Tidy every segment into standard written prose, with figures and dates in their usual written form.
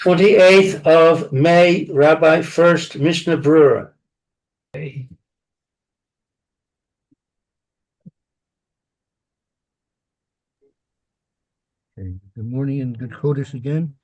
28th of May, Rabbi Furst, Mishna Berura. Okay. Good morning and good Chodesh again.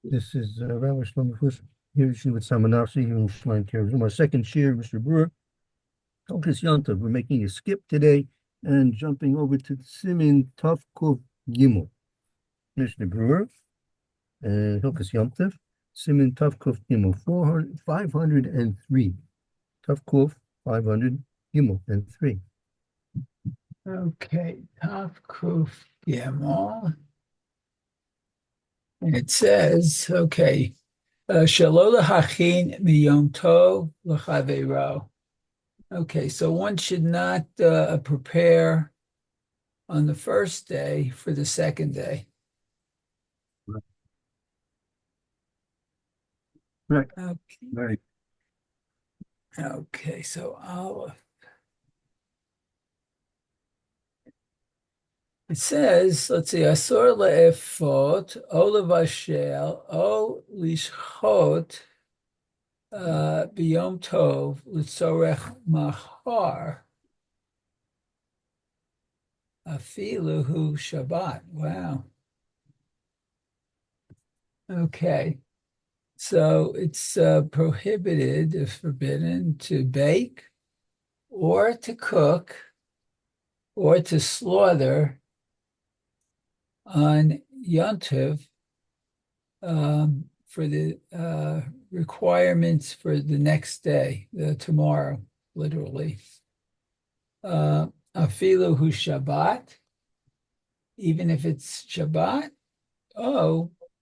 This is Rabbi Shlomo Furst here with Samanafsi here in Shlime Kerazum. Our second shir, Mr. Brewer. Hilchos Yontav. We're making a skip today and jumping over to Simin Tav Kuf Gimel. Mr. Brewer and Hilchos Yontav. Simin Tav Kuf Gimel 503. Tav Kuf 500 Gimel and 3. Okay, Tav Kuf Gimel. It says, okay, Shelo lahachin miyom tov l'chaveiro. Okay, so one should not prepare on the first day for the second day. Right. Okay. Right. Okay, so it says, let's see, asur le'efot, o levashel, o lishchot, biyom tov, l'tzorech machar, afilu hu Shabbat. Wow. Okay. So it's prohibited, forbidden to bake or to cook or to slaughter on Yontiv for the requirements for the next day, tomorrow, literally. Afilu hu Shabbat, even if it's Shabbat,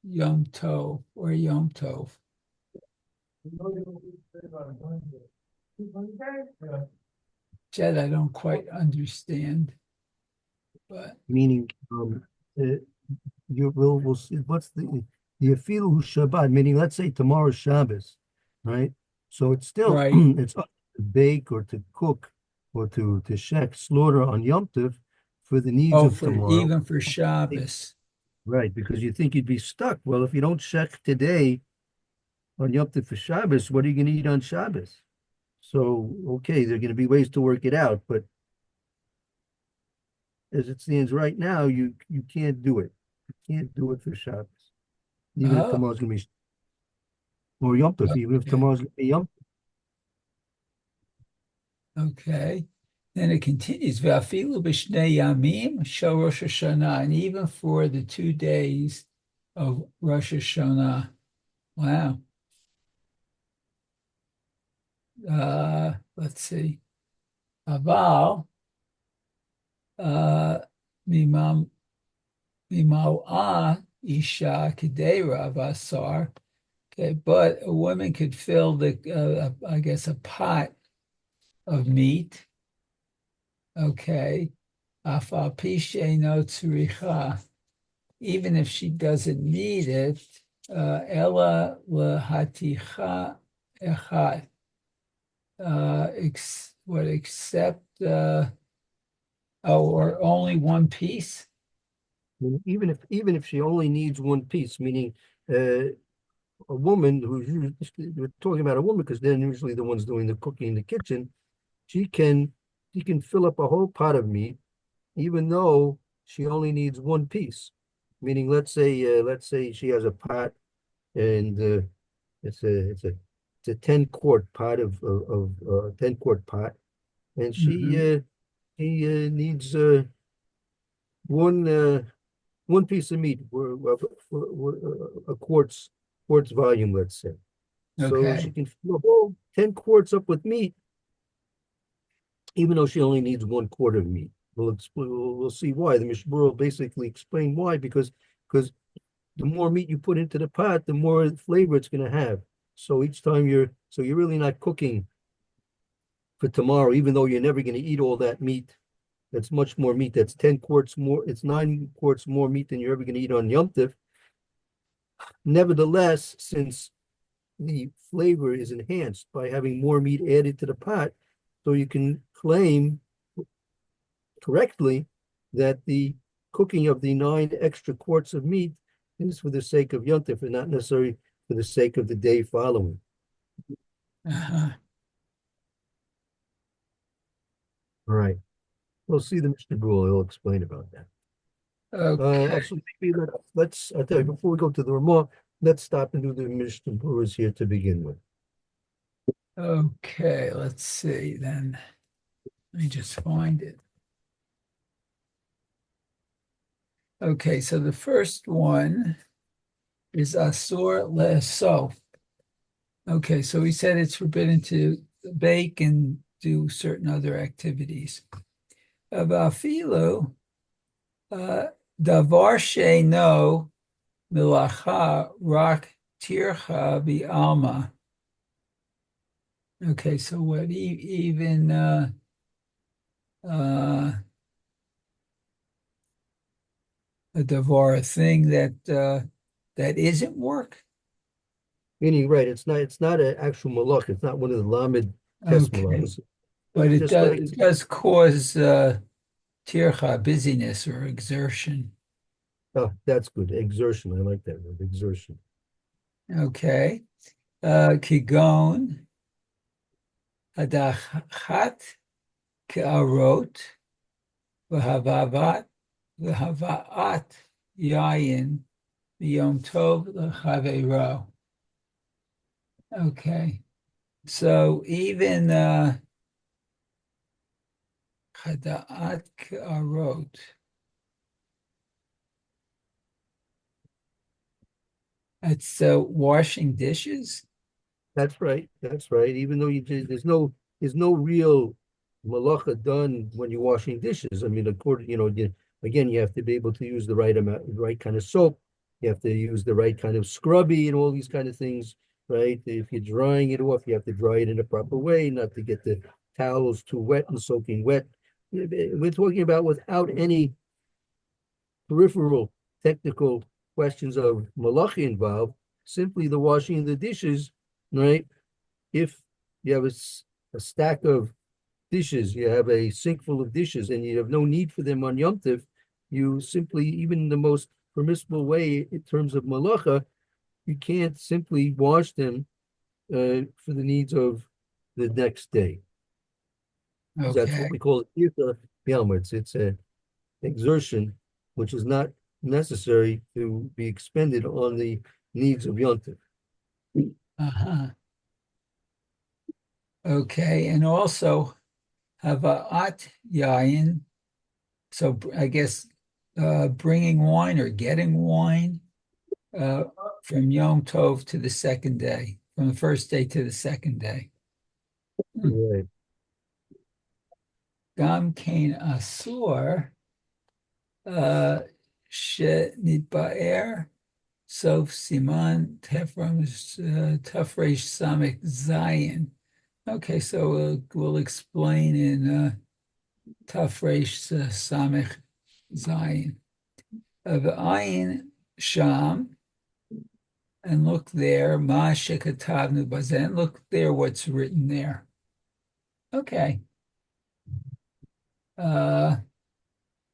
Yom Tov or Yom Tov. Jed, I don't quite understand. But Meaning, we'll see what's the afilu Shabbat, meaning let's say tomorrow's Shabbos, right? So it's still right. It's up to bake or to cook or to slaughter on Yom Tov for the needs of tomorrow. Even for Shabbos. Right, because you think you'd be stuck. Well, if you don't shech today on Yom Tov for Shabbos, what are you going to eat on Shabbos? So, okay, there are going to be ways to work it out, but as it stands right now, you can't do it. You can't do it for Shabbos. Even if tomorrow's going to be, or Yom Tov, even if tomorrow's going to be Yom Tov. Okay. Then it continues, V'afilu b'shnei yamim shel Rosh Hashanah, and even for the 2 days of Rosh Hashanah. Wow. Let's see. Aval, mimau'ah isha kedera vasar. Okay, but a woman could fill I guess, a pot of meat. Okay, afal pishe no tzricha, even if she doesn't need it, ella lehaticha echad, except or only one piece. Even if she only needs one piece, meaning a woman we're talking about a woman because they're usually the ones doing the cooking in the kitchen. She can fill up a whole pot of meat, even though she only needs one piece. Meaning, let's say she has a pot, and it's a 10-quart pot of 10-quart pot, and she needs one piece of meat, a quart's volume, let's say. So she can fill a whole 10 quarts up with meat, even though she only needs 1 quart of meat. We'll see why. The Mishna will basically explain why, because the more meat you put into the pot, the more flavor it's going to have. So each time you're really not cooking for tomorrow, even though you're never going to eat all that meat. That's much more meat. That's 10 quarts more. It's 9 quarts more meat than you're ever going to eat on Yom Tov. Nevertheless, since the flavor is enhanced by having more meat added to the pot, so you can claim correctly that the cooking of the 9 extra quarts of meat is for the sake of Yontif and not necessarily for the sake of the day following. Uh-huh. All right. We'll see the Mr. Brule. He'll explain about that. Okay. Actually, maybe I'll tell you, before we go to the Ramah, let's stop and do the Mishnah Brewers here to begin with. Okay, let's see then. Let me just find it. Okay, so the first one is Asur Le'eso. Okay, so we said it's forbidden to bake and do certain other activities. Avafilu, davar she'no milacha rak tircha bi'alma. Okay, so what even a davar, a thing that isn't work? Meaning, right, it's not an actual malach, it's not one of the lamed test Okay, malachs. but it Just does like it does cause tircha, busyness or exertion. oh, that's good. Exertion. I like that word, exertion. Okay, kigon hadachat ke'arot v'havavat yayin b'yom tov l'chaveiro. Okay, so even hada'at ke'arot. That's washing dishes. That's right. That's right. Even though there's no real malacha done when you're washing dishes. I mean, according, again, you have to be able to use the right amount, right kind of soap. You have to use the right kind of scrubby and all these kind of things, right? If you're drying it off, you have to dry it in a proper way, not to get the towels too wet and soaking wet. We're talking about without any peripheral technical questions of malachi involved, simply the washing of the dishes, right? If you have a stack of dishes, you have a sink full of dishes, and you have no need for them on Yom Tov, you simply, even the most permissible way in terms of malacha, you can't simply wash them for the needs of the next day. That's Okay. what we call it. It's an exertion which is not necessary to be expended on the needs of Yom Tov. Uh-huh. Okay, and also hava'at yayin. So I guess bringing wine or getting wine uh, from Yom Tov to the second day, from the first day to the second day. Right. Gam kain asur shenitba'er sof siman tafresh samek zayin. Okay, so we'll explain in tafresh samech zayin. V'ayin sham, and look there, ma shekatavnu bazen. Look there, what's written there. Okay. The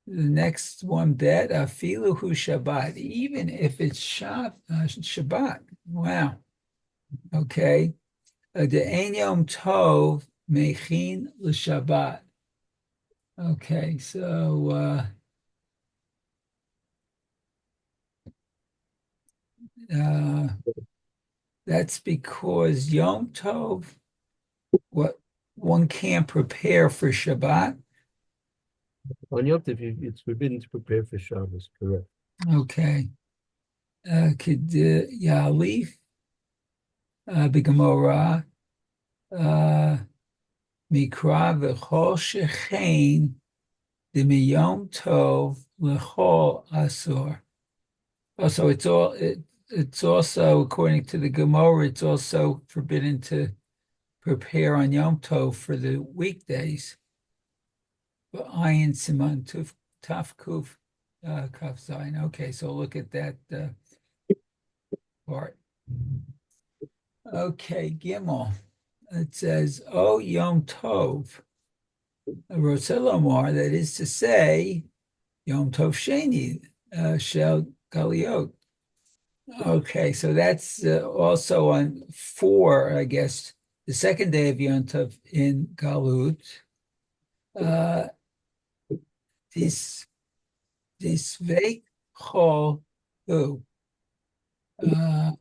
next one, bet afilu hu Shabbat, even if it's Shabbat. Wow. Okay. De'en yom tov mechin l'Shabbat. Okay, so that's because Yom Tov, what one can't prepare for Shabbat. On Yom Tov, it's forbidden to prepare for Shabbos, correct? Okay. Could Yalif Bigamora Mikra v'chol shechein Yom Tov l'chol asur. Also, it's also, according to the Gemara, it's also forbidden to prepare on Yom Tov for the weekdays. But Ayin Siman Taf Kuf Kaf Zayin. Okay, so look at that part. Okay, Gimel. It says, "Oh Yom Tov, Roselomar." That is to say, Yom Tov Sheni Shel Galiot. Okay, so that's also on 4, I guess, the second day of Yom Tov in Galut. Uh, this this week chol who? Uh,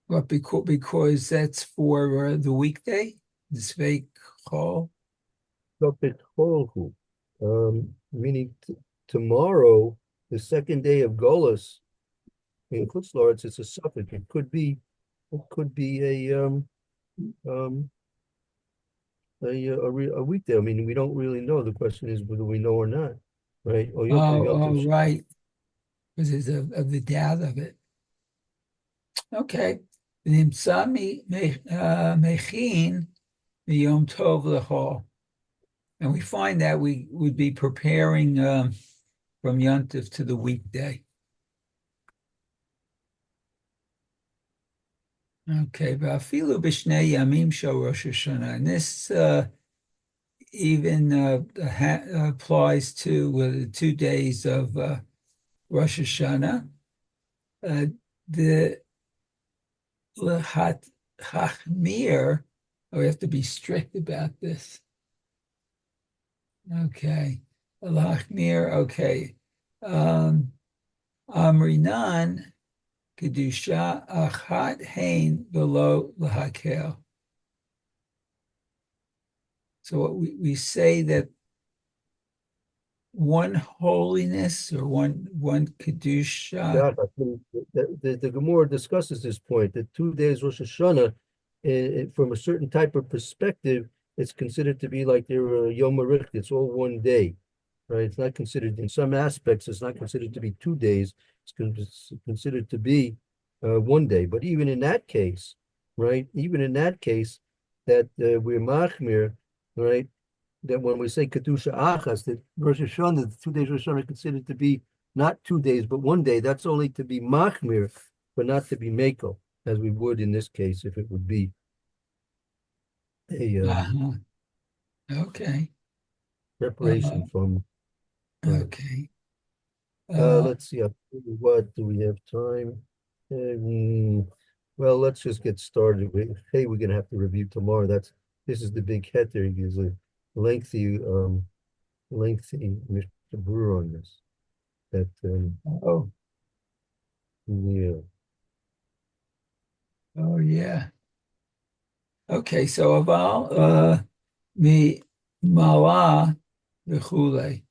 what because that's for the weekday. This week chol. Prophet Holhu, meaning tomorrow, the second day of Golas in Chutz La'aretz, it's a suffix. It could be um, a weekday. I mean, we don't really know. The question is whether we know or not, right? Or Yom Tov, Oh, right, because of the doubt of it. Okay. Nimsa mechin miyom tov lechol. And we find that we would be preparing from Yontif to the weekday. Okay, v'afilu b'shnei yamim shel Rosh Hashanah. And this even applies to the 2 days of Rosh Hashanah. The lehat hachmir, we have to be strict about this. Okay. Lachmir, okay. Amrinan, Kedusha, Achat, Hain, below Lahakel. So we say that one holiness or one Kedusha. Yeah, I think the Gemara discusses this point that 2 days Rosh Hashanah, from a certain type of perspective, it's considered to be like they're Yom Aricht. It's all one day, right? It's not considered in some aspects. It's not considered to be 2 days. It's considered to be one day. But even in that case, right? Even in that case, that we're machmir, right? That when we say Kedusha Achas, that Rosh Hashanah, the 2 days Rosh Hashanah are considered to be not 2 days, but one day. That's only to be machmir, but not to be mako, as we would in this case if it would be a Okay. preparation from. Okay. Let's see. What do we have time? Well, let's just get started. Hey, we're gonna have to review tomorrow. This is the big header. Gives a lengthy Mr. Brewer on this. That Oh, yeah. oh yeah. Okay, so aval mi mala v'chule,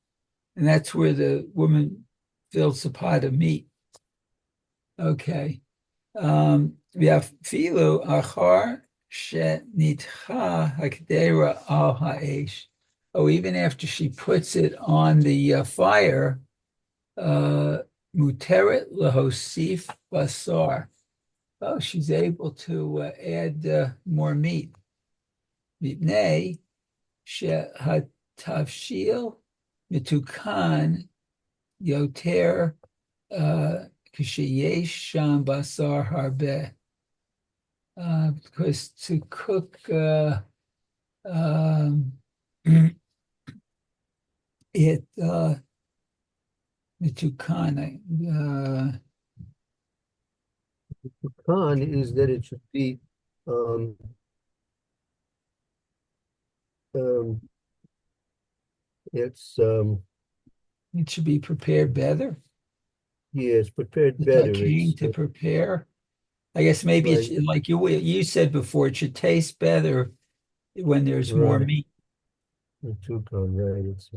and that's where the woman fills the pot of meat. Okay. V'afilu achar shenitcha hakdera al ha'esh. Oh, even after she puts it on the fire, muteret lahosif basar. Oh, she's able to add more meat. Mipnei shehatavshil mitukan yoter ksheyesh sham basar harbe. Because to cook um, it mitukan, Con is that it should be um um it's it should be prepared better. yeah, it's prepared It's like better. came It's to prepare. I guess maybe it's right, like you said before, it should taste better when there's more right. meat. The toucan, right. It's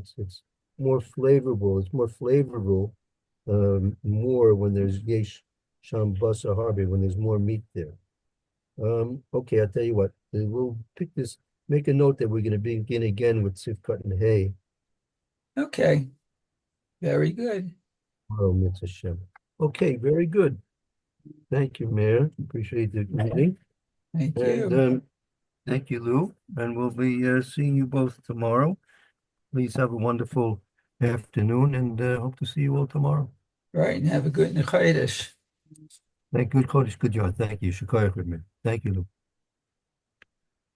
more flavorful. It's more flavorful, more when there's yesh shambasa harbe, when there's more meat there. Okay, I'll tell you what. We'll pick this. Make a note that we're going to begin again with Sifkat and Hay. Okay, very good. Oh, Mitzvah Shem. Okay, very good. Thank you, Mayor. Appreciate the meeting. Thank And you. thank you, Lou. And we'll be seeing you both tomorrow. Please have a wonderful afternoon and hope to see you all tomorrow. Right, and have a good Nechaydish. Thank you, Kodesh. Good job. Thank you. Shukayach with me. Thank you, Lou.